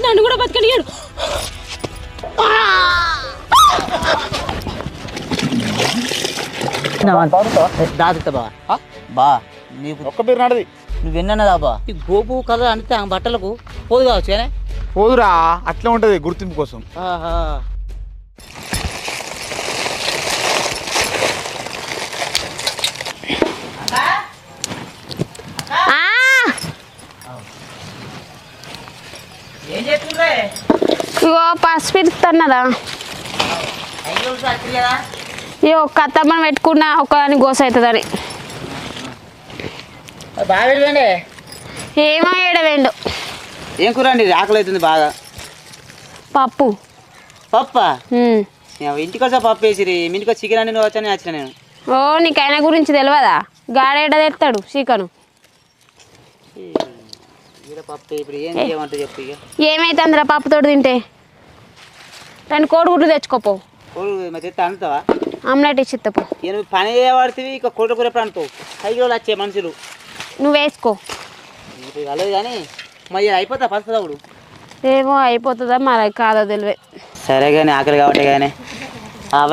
నన్ను కూడా బతకనియాడు. దాదుతా బా బా నీకు ఒక్క పేరు నాడది నువ్వు విన్నదా బా ఈ గోపు కలర్ అంటే ఆ బట్టలకు పోదు కావచ్చు కానీ పోదురా, అట్లా ఉంటది గుర్తింపు కోసం. ఇగో పసిపిస్తున్నదా ఇగో ఒక్క అత్తమ్మని పెట్టుకున్నా ఒక్కదాని గోస అవుతుందని. బాగా వెళ్ళండి. ఏమో ఏడవేండు. ఏం కూర అండి? ఆకలి అవుతుంది బాగా. పప్పు. పప్ప ఇంటికి వచ్చా పప్పు వేసిరి. ఇంటికి వచ్చి చికెన్ అని నువ్వు వచ్చాను వచ్చిన నేను. ఓ నీకు ఆయన గురించి తెలియదా? గాడేడ తెస్తాడు చికెను. పప్పు ఇప్పుడు ఏం చేయమంటే చెప్పు. ఇక ఏమైతుందిరా పప్పుతోటి తింటే? 2 కోడిగుడ్లు తెచ్చుకోపో. తెస్తా అంటావా? ఆమ్లెట్ ఇచ్చి ఇత్తపో. నువ్వు పని చేయబడుతుంది. ఇక కోట కూర ఎప్పుడు అంటావు? 5 రోజులు వచ్చే మనుషులు నువ్వు వేసుకో. అలాగే కానీ మరి అయిపోతా పసుపుదావుడు. ఏమో అయిపోతుందా మరి కాదో తెలివే. సరే కానీ ఆకలి కాబట్టి కానీ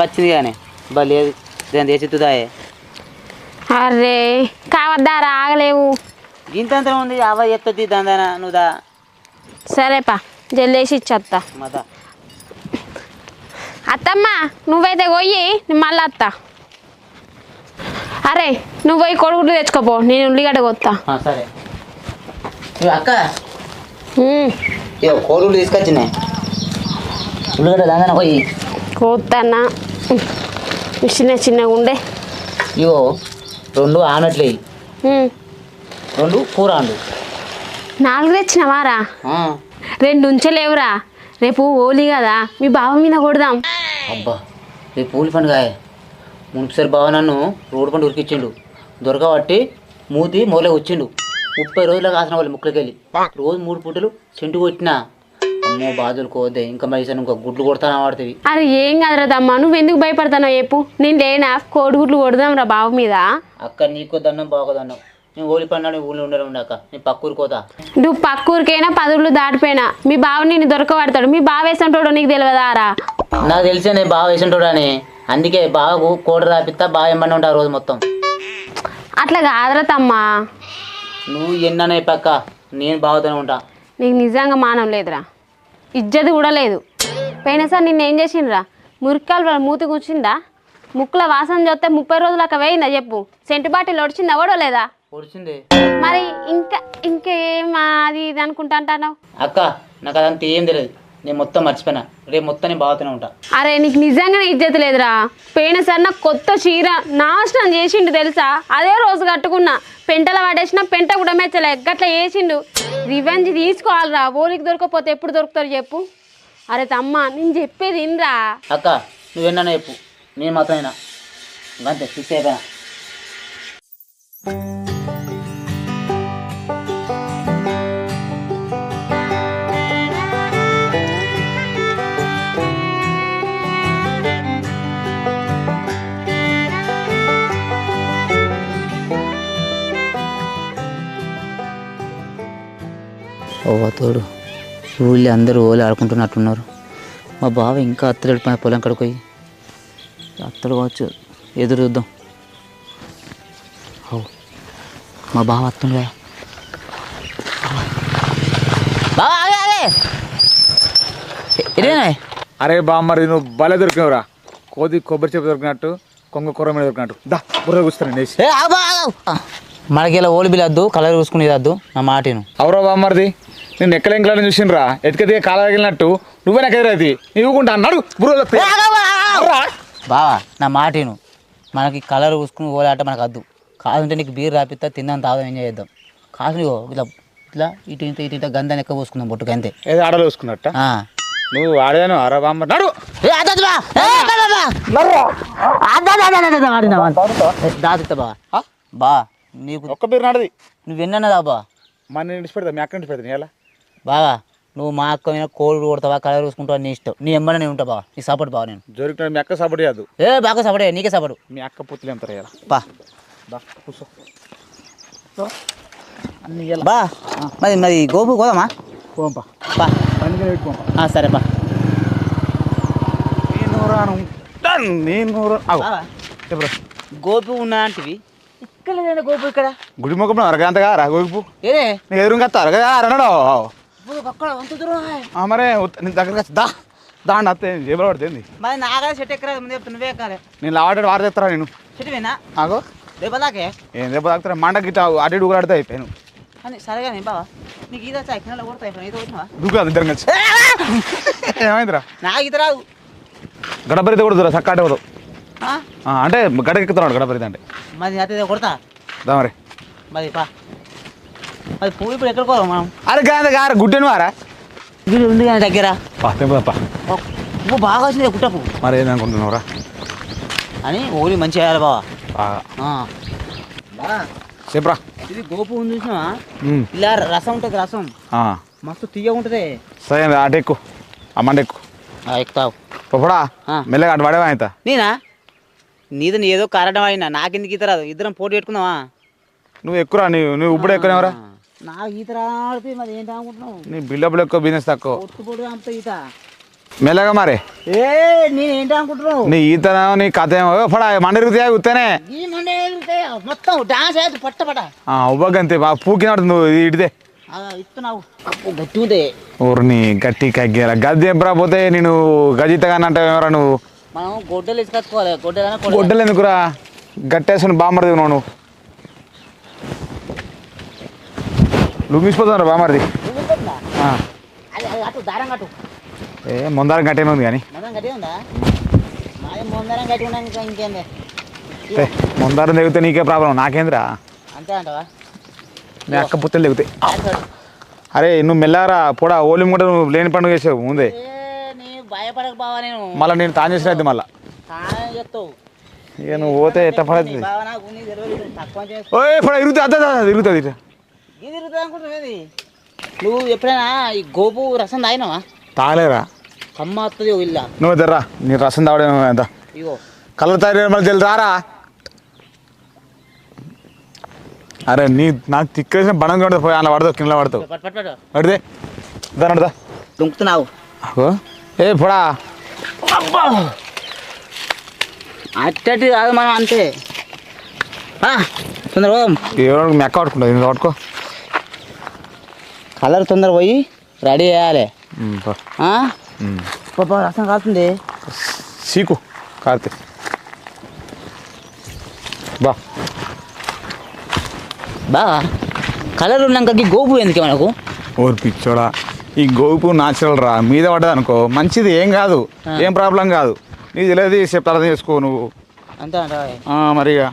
వచ్చింది కానీ బా లేదు దాన్ని తెచ్చిద్దాయే. అరే కావద్దారా ఆగలేవు. ఇంత ఉంది అవ ఎత్తది దాని నువ్వు దా. సరేపా జల్లేసి ఇచ్చేస్తా. మత అత్తమ్మ నువ్వైతే పోయి మళ్ళీ వస్తా. అరే నువ్వు పోయి కొడుగుడ్లు తెచ్చుకోపో, నేను ఉల్లిగడ్డ కొత్తా. సరే అక్క ఉమ్. కోడుగుడ్లు తీసుకొచ్చినాయి. ఉల్లిగడ్డ దాని పోయి కోత్తన్నా చిన్నగా ఉండే. ఇవో 2 ఆనట్లే, 2 కూర అండు. 4 తెచ్చినవారా? 2 ఉంచలేవురా, రేపు ఓలి కదా మీ బావ మీద కొడదాం. అబ్బా రేపు పూలి పండుగ. మున్సిపల్ బావ నన్ను రోడ్డు పండు ఉరికిచ్చిండు. దొరకబట్టి మూతి మూలే వచ్చిండు. 30 రోజులు కాసిన వాళ్ళు ముక్కలకి వెళ్ళి రోజు 3 పూటలు చెంటు కొట్టినా. అమ్మో బాధలు కోద్దే. ఇంకా మరి ఇంకా గుడ్లు కొడతాను వాడుతుంది. అరే ఏం కాదురా తమ్మా, నువ్వు ఎందుకు భయపడతావు చెప్పు. నేను లేనా కోడిగుడ్లు కొడదాం రా బావ మీద. అక్క నీకో దన్నం బాగోదన్నం. నేను ఓలి పడినా ఊళ్ళో ఉండడం ఉండక నేను పక్కూరికి పోతా. నువ్వు పక్కూరికైనా 10 ఊళ్ళు దాటిపోయినా మీ బావ నిన్ను దొరకబడతాడు. మీ బావ వేసంటాడో నీకు తెలియదారా? నాకు తెలిసే నేను బాగా వేసింటాడు అని. అందుకే బావకు కోడి రాపిస్తా బాగా ఏమన్నా ఉంటా రోజు మొత్తం. అట్లా కాదురా తమ్మా. నువ్వు ఎన్ననే పక్క నేను బాగుతూనే ఉంటా. నీకు నిజంగా మానం లేదురా, ఇజ్జత్ కూడా లేదు. పోయినసారి నిన్ను ఏం చేసిండ్రా? మురికాయలు వాళ్ళ మూతి కూర్చుందా? ముక్కుల వాసన చూస్తే 30 రోజులు అక్క వేయిందా చెప్పు. సెంటు బాటిల్ ఒడిచిందా ఓడో లేదా? పొడిచింది. మరి ఇంకేం అది ఇది అనుకుంటా అంటున్నావు? అక్క నాకు అదంతా ఏం తెలియదు. నేను మొత్తం మర్చిపోయినా. రేపు మొత్తం నేను బాగుతూనే ఉంటా. అరే నీకు నిజంగానే ఇజ్జత్ లేదురా. పోయినసారి నాకు కొత్త చీర నాశనం చేసిండు తెలుసా. అదే రోజు కట్టుకున్నా, పెంటల పడేసిన పెంట కూడా మెచ్చలే. గట్లా వేసిండు. రివెంజ్ తీసుకోవాలిరా. ఓలికి దొరకకపోతే ఎప్పుడు దొరుకుతారు చెప్పు. అరే తమ్మ నేను చెప్పేది ఇన్రా. అక్క నువ్వెన్నా చెప్పు, నేను మాత్రమేనా అంతే ఫిక్స్ అయిపోయినా. తోడు ఊళ్ళో అందరూ ఓలి ఆడుకుంటున్నట్టున్నారు. మా బావ ఇంకా అత్తడు పొలం కాడికి పోయి అత్తడు కావచ్చు. ఎదురు చూద్దాం. మా బావ అత్తుండే. బావా అరే బామ్మరి నువ్వు భలే దొరికినవురా. కొబ్బరి చెప్పు దొరికినట్టు, కొంగ కూర మీద దొరికినట్టు. దా బుర్ర కూర్చుతాను నేసి. మనకి ఇలా ఓలి బిల్ వద్దు, కలర్ చూసుకునేది వద్దు. నా మాటను అవరా బామ్మరిది, నేను ఎక్కలేంకలని చూసినరా. ఎతికెతికే కాల తగిలినట్టు నువ్వే నాకు ఎదురైతే నీవుకుంటా అన్నాడు. బావా నా మాటను. మనకి కలర్ చూసుకుని ఓలి ఆట మనకు వద్దు. కాదంటే నీకు బీర్ రాపిస్తా, తిన్నాను తాగడం ఎంజాయ్ చేద్దాం. కాదు ఇట్లా ఇట్లా ఇటు ఇంత ఇటు ఇంత గంధాన్ని ఎక్కువ పోసుకుందాం బొట్టుకు అంతే. ఏదో ఆడలు చూసుకున్నట్ట నువ్వు ఆడాను. అరా బామ్మ నాడు దాచుతా బా. బా నీకు ఒక్క పేరు నాడది. నువ్వు ఎన్నదా బా? మన ఇంటి పెడతా, మీ అక్క ఇంటి పెడతా. ఎలా బాగా నువ్వు మా అక్క మీద కోళ్ళు కొడతావా, కలర్ చూసుకుంటావా నీ ఇష్టం. నీ ఎమ్మని నేను ఉంటా బావా. నీ సపోర్ట్ బావ. నేను జరుగుతున్నా మీ అక్క సపోర్ట్ చేయదు. బాగా సపోర్ట్ నీకే సపోర్ట్. మీ అక్క పుత్తులు ఎంత ఎలా బా కూర్చో బా. మరి మరి గోపు కోదమ్మా. పోంపా. బా బండి పెట్టుకో సరే బా నేను చెప్పరా గోపి ఉన్నాంటివి ఇక్కడ లేదండి గోపు ఇక్కడ గుడి మొక్క అరగంతగా రా గోపు ఏదే నీ ఎదురుగా అరగదా అన్నాడు అక్కడ అంత దూరం మరే నీ దగ్గరకు వచ్చి దాండి అత్తే జేబులో పడుతుంది మరి నాగా చెట్టు ఎక్కడ ముందు చెప్తున్నా నువ్వే ఎక్కాలి నేను లావాడు వారు తెస్తారా నేను చెట్టువేనా ఆగో రేపలాకే ఏం రేపు తాగుతారా మండ గిట్ట అటు ఇటు ఆడితే అయిపోయాను అని సరేగానే బావా నీకు ఈత సైకిల్ కొడతా ఈత కొట్టినావా దూకు ఇద్దరం కలిసి ఏమైందిరా నాకు ఈత రాదు గడపరిత కొడుతురా చక్కాటే పోదు అంటే గడ ఎక్కుతున్నాడు గడపరిత అంటే మరి అతే కొడతా దా మరి మరి పా మరి పువ్వు ఇప్పుడు ఎక్కడ కోదాం మనం అరే కాదు గారు గుడ్డెను వారా గిడి ఉంది కానీ దగ్గర తెంపుదప్ప పువ్వు బాగా వచ్చింది కుట్ట పువ్వు మరి ఏందనుకుంటున్నావురా అని ఓలి మంచిగా వేయాలి బావా చెప్పరా ఇది గోపు ఉంది చూసినావా ఇలా రసం ఉంటుంది రసం మస్తు తీయ ఉంటుంది సరే అటు ఎక్కువ అమ్మండి ఎక్కువ ఎక్కుతావు పొడా మెల్లగా అటు పడేవా ఆయన నేనా నీది ఏదో కారణం అయినా నాకెందుకు ఈత రాదు ఇద్దరం పోటీ పెట్టుకుందామా నువ్వు ఎక్కువరా నువ్వు ఇప్పుడు ఎక్కువనేవరా నాకు ఈత రాడితే మరి ఏంటి అనుకుంటున్నావు నీ బిల్డప్లు ఎక్కువ బిజినెస్ తక్కువ పొట్టు అంత ఈత మెల్లగా మరి ఏ నేను ఏంటి అనుకుంటున్నావు నీ ఈత నీ కథ ఏమో పడా మండిరుగుతాయా ఉత్తనే ఈ మండే మొత్తం డాన్స్ వేయదు పట్ట ఉవ్వగంతే బాగా పూకినట్టు నువ్వు ఇడితే ఇస్తున్నావు గట్టి ఉంది ఊరిని గట్టి కగ్గేరా గద్దె ఎంపరా పోతే నేను గజితగాని అంటే ఏమరా నువ్వు మనం గొడ్డలు ఇసుకొచ్చుకోవాలి గొడ్డలు ఎందుకురా గట్టేసుకుని బామ్మరిది నువ్వు లుంగిసిపోతున్నారు బామ్మరిది అటు దారం కట్టు ఏ ముందరం గట్టేనే ఉంది కానీ మొదం గట్టి ఉందా మాది ముందరం గట్టి ఉన్నా ఇంకా ఇంకేంది ముందరం తెగితే నీకే ప్రాబ్లం నాకేంద్రా అంతే అంటవా నీ అక్క పుత్తలు తెగుతాయి అరే నువ్వు మెల్లారా పోడా ఓలి కూడా నువ్వు లేని పండుగ చేసావు ముందే నీ భయపడక బావా నేను మళ్ళీ నేను తాను చేసిన అయితే మళ్ళీ చెప్తావు ఇక నువ్వు పోతే ఎట్ట పడుతుంది బావా నాకు తక్కువ చేసి ఓ ఇప్పుడు ఇరుగుతుంది ఇరుగుతుంది ఇది తిరుగుతుంది అనుకుంటున్నది నువ్వు ఎప్పుడైనా ఈ గోపు రసం తాగినావా తాగలేరా కమ్మ వస్తుంది ఇల్ల నువ్వు తెర్రా నీ రసం తాగడం ఎంత ఇగో కలర్ తాగి మళ్ళీ తెలు రారా అరే నీ నాకు తిక్కేసిన బణం కూడా పోయి అలా పడతావు కింద పడతావు పడితే దాని దుంకుతున్నావు ఏ పొడా అట్టటి కాదు మనం అంతే తొందర ఎవరికి మెక్క పట్టుకుంటుంది ఇంకా పట్టుకో కలర్ తొందర పోయి రెడీ చేయాలి రసం కాస్తుంది సీకు కార్తీక్ బా బాగా కలర్ ఉన్నాక గోపు ఎందుకే మనకు ఓరు పిచ్చోడా ఈ గోపు నాచురల్ రా మీద పడ్డది అనుకో మంచిది ఏం కాదు ఏం ప్రాబ్లం కాదు నీకు తెలియదు చెప్తా అర్థం చేసుకో నువ్వు అంతే అంటావా మరిగా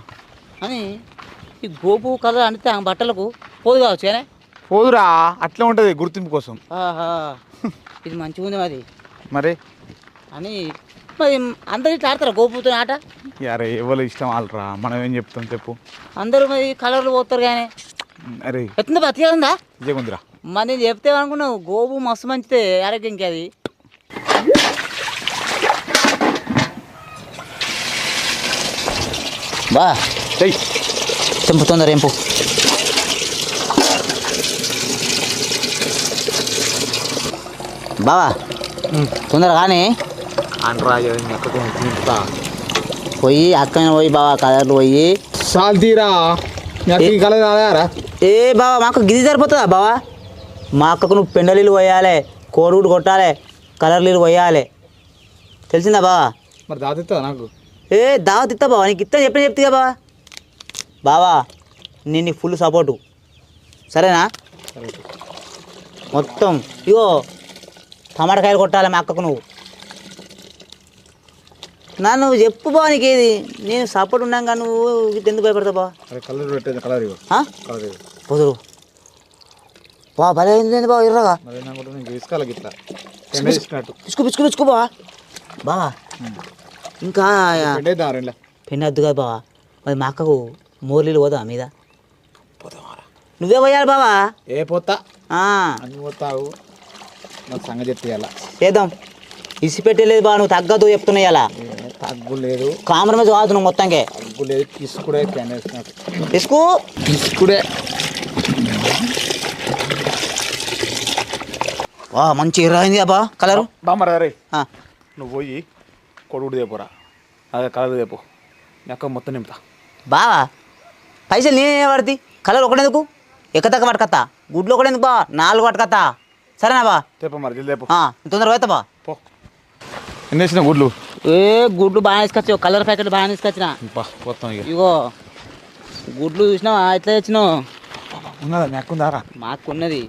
అని ఈ గోపు కలర్ అంటే బట్టలకు పోదు కావచ్చు కానీ పోదురా అట్లా ఉంటుంది గుర్తింపు కోసం ఇది మంచిగా ఉంది మరి మరి అని మరి అందరు ఇట్లా ఆడతారా గోపుతో ఆట అరే ఎవరు ఇష్టం వాళ్ళరా మనం ఏం చెప్తాం చెప్పు అందరూ మరి కలర్లు పోతారు కానీ అరే ఎత్తుందా బతిగా ఉందా ఇదేముందిరా మరి నేను చెప్తే అనుకున్నావు గోపు మస్తు మంచిదే ఆరోగ్యంకి అది బా తెంపు తొందర ఎంపు బావా తొందర కానీ పోయి అక్కడ పోయి బావా కలర్లు పోయి సాల్తీరా కలర్ రారా ఏ బావా మాకు గిది సరిపోతుందా బావా మా అక్కకు నువ్వు పెండ నీళ్ళు పోయాలి కోరుగుడు కొట్టాలి కలర్ నీళ్ళు పోయాలి తెలిసిందా బావా మరి దాతిస్తా నాకు ఏ దావత్ ఇస్తా బావా నీకు ఇస్తా చెప్తే బావా బావా నేను నీకు ఫుల్ సపోర్టు సరేనా మొత్తం ఇగో టమాటకాయలు కొట్టాలి మా అక్కకు నువ్వు నువ్వు చెప్పు బావ నీకేది నేను సపోర్ట్ ఉన్నాక నువ్వు ఎందుకు భయపడతావు బావ కలర్ పెట్టేది కలర్ పొదురు బా భలే అయింది బావ ఎర్రగా పిచ్చుకో బావా బావా ఇంకా పెండ వద్దు కదా బావా మరి మా అక్కకు మోర్లీలు పోదా మీద నువ్వే పోయాలి బావా ఏ పోతా పోతావు సంగతి చెప్పేయాల చేద్దాం ఇసి పెట్టలేదు బా నువ్వు తగ్గదు చెప్తున్నాయి అలా తగ్గు లేదు కాంప్రమైజ్ కాదు నువ్వు మొత్తంకే తగ్గు లేదు తీసుకుడే తీసుకుడే వా మంచి ఎర్రైంది అబ్బా కలరు. బామ్మర్ అరే నువ్వు పోయి కొడుకు దేపోరా, అదే కలర్ దేపో, నెక్క మొత్తం నింపుతా. బావా పైసలు నేనే పడుతుంది, కలర్ ఒకటెందుకు, ఎక్కతక్క పట్టుకత్తా, గుడ్లు ఒకటెందుకు బా, 4 పట్టుకత్తా. సరేనా బా? తేపో మరి జల్ది తేపో. తొందరగా పోతా బా. పో. ఎన్ని వేసినా గుడ్లు? గుడ్లు బాగా తీసుకొచ్చావు, కలర్ ప్యాకెట్లు బాగా తీసుకొచ్చిన. మొత్తం ఇగో గుడ్లు చూసినావా ఎట్లా తెచ్చినావు? ఉన్నదా నెక్కుందారా? మాకున్నది,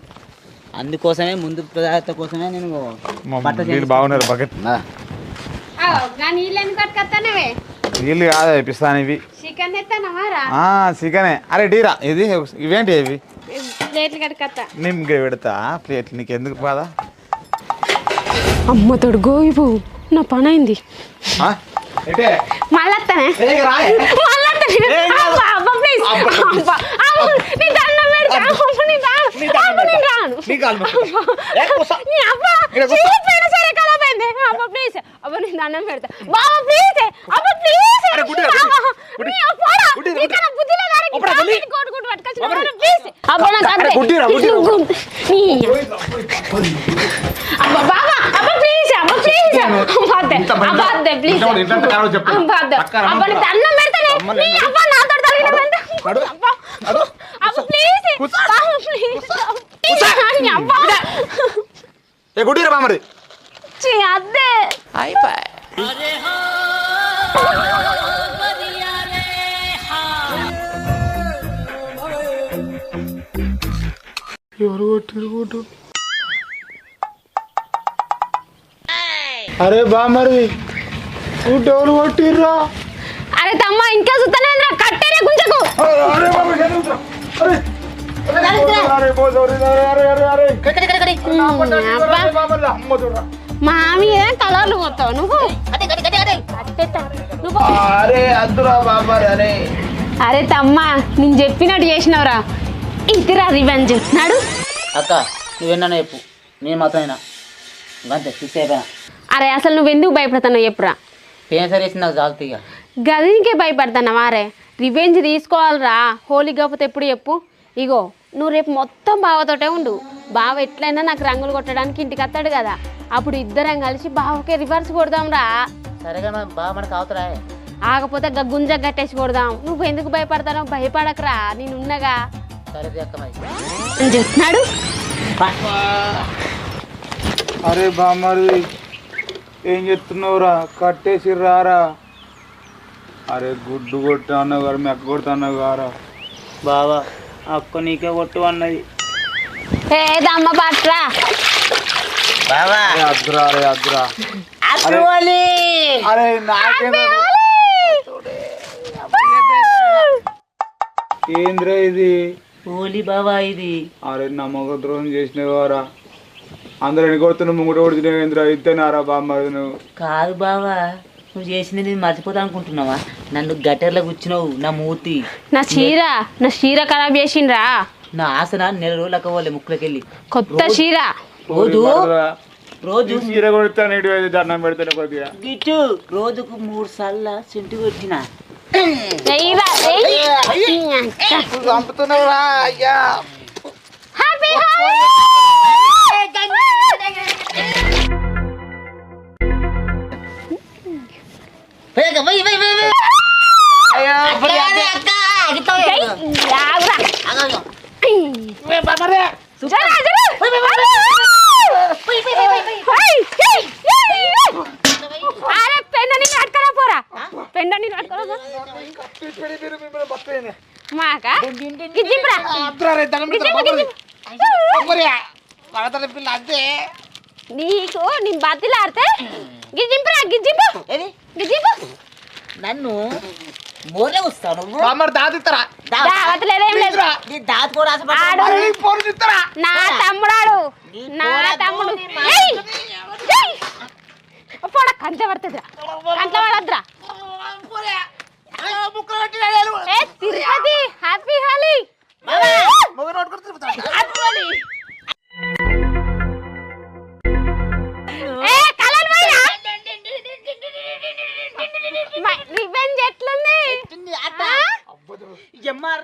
అందుకోసమే ముందు జాగ్రత్త కోసమే నేను బాగున్నారు బకెట్. నీళ్ళు ఎందుకు కట్టుకొస్తానవే? నీళ్ళు కాదా ఇప్పిస్తాను ఇవి. చికెన్ ఎత్తానవారా? చికెనే. అరే డీరా ఇది ఇవేంటి ఇవి? ప్లేట్లు కట్టుకొస్తా. నిమ్గా పెడతా ప్లేట్లు, నీకు ఎందుకు బాదా? అమ్మ తోడు గోయిపు, నా పని అయింది. మళ్ళీ దండం పెడతా బాబా ప్లీజ్. మరి అదే ఎవరు కొట్టిరు? అరే బా మరి ఎవరు కొట్టిర్రా? అరే తమ్మ ఇంకా చూస్తానే కట్టేనే గుంజకు. మామి కలర్లు పోతావు నువ్వు. అరే తమ్మ నేను చెప్పినట్టు చేసినవరా, ఇదిరా రివెంజ్ నాడు. అక్క నువ్వేనా చెప్పు, నేను మాత్రమేనా అంతే ఫిక్స్ అయిపోయినా. అరే అసలు నువ్వెందుకు భయపడతావు చెప్పురా. పేన్సర్ వేసి నాకు చాలుతుంది ఇక. గదికే భయపడతానవా? అరే రివెంజ్ తీసుకోవాలరా, హోలీ కాకపోతే ఎప్పుడు చెప్పు. ఇగో నువ్వు రేపు మొత్తం బావతోటే ఉండు. బావ ఎట్లయినా నాకు రంగులు కొట్టడానికి ఇంటికి వస్తాడు కదా, అప్పుడు ఇద్దరం కలిసి బావకే రివర్స్ కొడదాంరా. సరేగా బావ మనకు అవుతారా? ఆకపోతే గుంజ కట్టేసి కొడదాం. నువ్వు ఎందుకు భయపడతావు? భయపడకరా, నేనున్నగా. సరే అక్క మరి అని చెప్తున్నాడు. అరే బామ్మరి ఏం చెప్తున్నావురా? కట్టేసి రారా. అరే గుడ్డు కొట్టు అన్నావు గారు, మెక్క కొడుతు అన్నావు గారా. బావా అక్క నీకే కొట్టు అన్నది. ఏదమ్మ పట్రా బావా. అద్దురా అరే అద్దురా. అరే ఏంద్రా ఇది? హోలీ బావా ఇది. అరే నమ్మక ద్రోహం చేసినవారా, అందరు ఎన్నికొడుతున్నావు, ముంగట కొడుతున్నావు. ఇద్దనారా బామ్మది నువ్వు? కాదు బావా, నువ్వు చేసింది నేను మర్చిపోతా అనుకుంటున్నావా? నన్ను గటర్లో కూర్చున్నావు, నా మూతి నా చీర ఖరాబ్ చేసిండ్రా. నా ఆసన 4 రోజులు అక్కవాలి ముక్కులకెళ్ళి. కొత్త చీర రోజు చీర కొడతాను, దండం పెడతాను కొద్దిగా. గిట్టు రోజుకు 3 సార్లు సెంటు కొట్టిన. చంపుతున్నావురా అయ్యా. అరే పెండని అడకరా పోరా, పెండని అడకరా మాకా గిజింబ్రా నీకు నీ బతిలాడితే గిజింబ్రా గిజింబు నన్ను మోరే వస్తాను. దావట్లేదేం లేదు. నా తమ్ముడాడు, నా తమ్ముడు పోడ కంట పడుతుందిరా, కంట పడద్దురా. తిరుపతి హ్యాపీ హోలీ. రివెంజ్ ఎట్లుంది?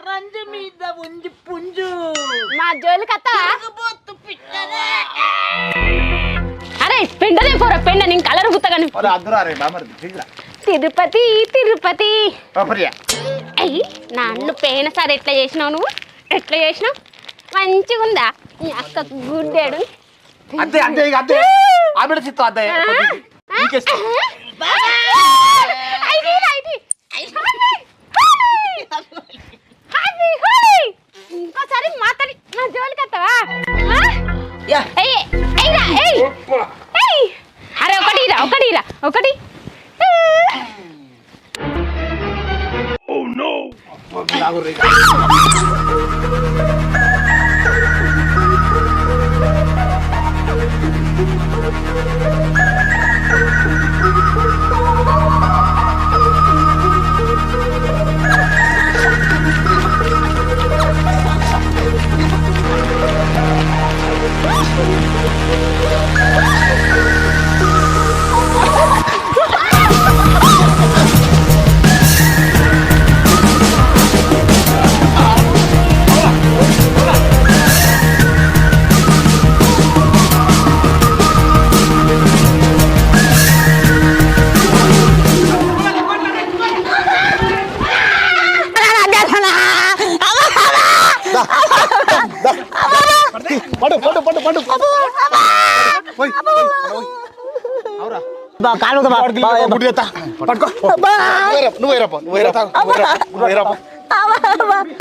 రంజు మీద ఉంజి పుంజు మా జోలికి అత్తా పెండ నేను కలర్ గుత్తగాని తిరుపతి తిరుపతి అయ్యి నన్ను పోయినసారి ఎట్లా చేసినావు నువ్వు ఎట్లా చేసినావు మంచిగా ఉందా నీ అక్క గుడ్డాడు అంతే అంతే ఇక అంతే ఆమెడ చిత్తం అంతే ఇంకోసారి మాట్లాడి నా జోలికి వస్తావా అరే ఒకటిరా ఒకటి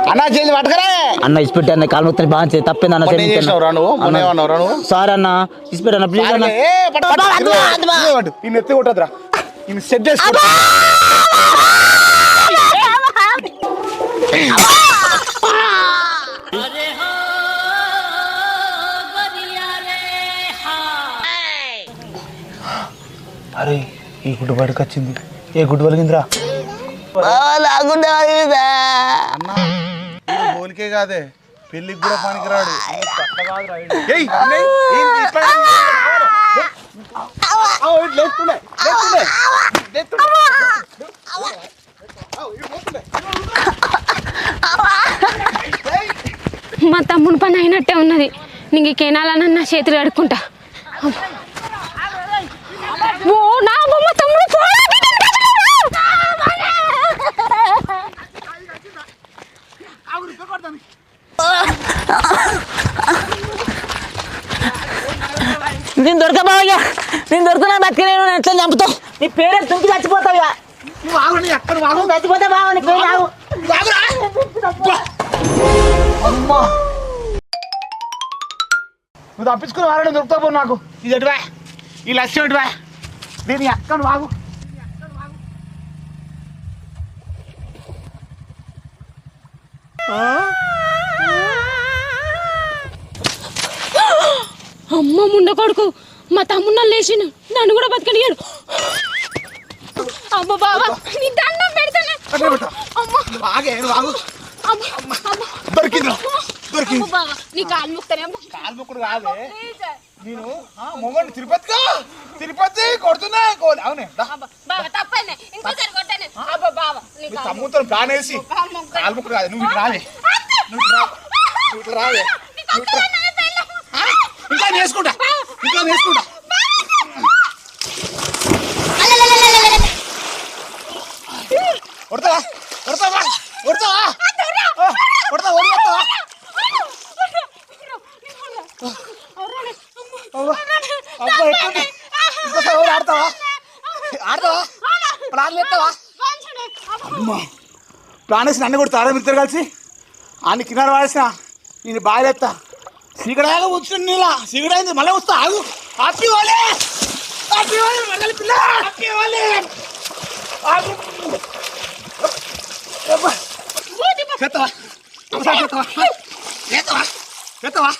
అన్న చేసి పట్టుకరా అన్న ఇచ్చిపెట్టి అన్న కాలు మొత్తం బాగా తప్పింది అన్న సార్ అన్న ఇచ్చిపెట్టి అన్న ప్లీజ్ అన్న ఎత్తి కొట్టదురా సెట్ చేసుకో అరే ఈ గుడ్డు బయటకు వచ్చింది ఏ గుడ్డు వలిగిందిరా పోలికే కాదే పెళ్ళికి కూడా పనికిరాడు మా తమ్ముడు పని అయినట్టే ఉన్నది నీకు కెనాలన్నా నా చేతులు కడుక్కుంటా ఓ నా బొమ్మ తమ్ముడు నేను దొరకబావయ్యా నేను దొరుకుతున్నా బతికలేను ఎట్లా చంపుతావు నీ పేరే తుంపి చచ్చిపోతావు చచ్చిపోతా బావ నీ పేరు నువ్వు తప్పించుకుని వారని దొరుకుతావు నాకు ఇది ఎటువా ఈ లక్ష్యం ఎటువా దీని అక్కను వాగు అమ్మ ముండ కొడుకు మా తమ్ముడు లేచిండు నన్ను కూడా బతకనియాడు అమ్మ బాబా నీ దండం పెడతానే దొరికింది బాబా నీ కాలు ముక్తానే కాలు ముక్కుడు కాదే నేను మొగండి తిరుపతి కొడుతున్నా అవునే బాబా తప్పనే ఇంకోసారి కొట్టానే అబ్బా బాబా నీ తమ్ముతో ప్లాన్ వేసి కాలు ముక్కుడు కాదు నువ్వు ఇటు రావే నువ్వు ఇటు రావే ఇంకా నేర్చుకుంటా కొడతావా ఆడతావా ప్లాన్ ఎత్తావా ప్లాన్ వేసి నన్ను కొడుతా మిత్రులు కలిసి అన్ని కిన్నర వాడేసిన నేను బాగా ఎత్తా సీకడాగా వచ్చిన నీళ్ళ సీకడైంది మళ్ళీ వస్తా ఆగు హ్యాపీ వాళ్ళే పిల్ల హ్యాపీ వాళ్ళే చేస్తావా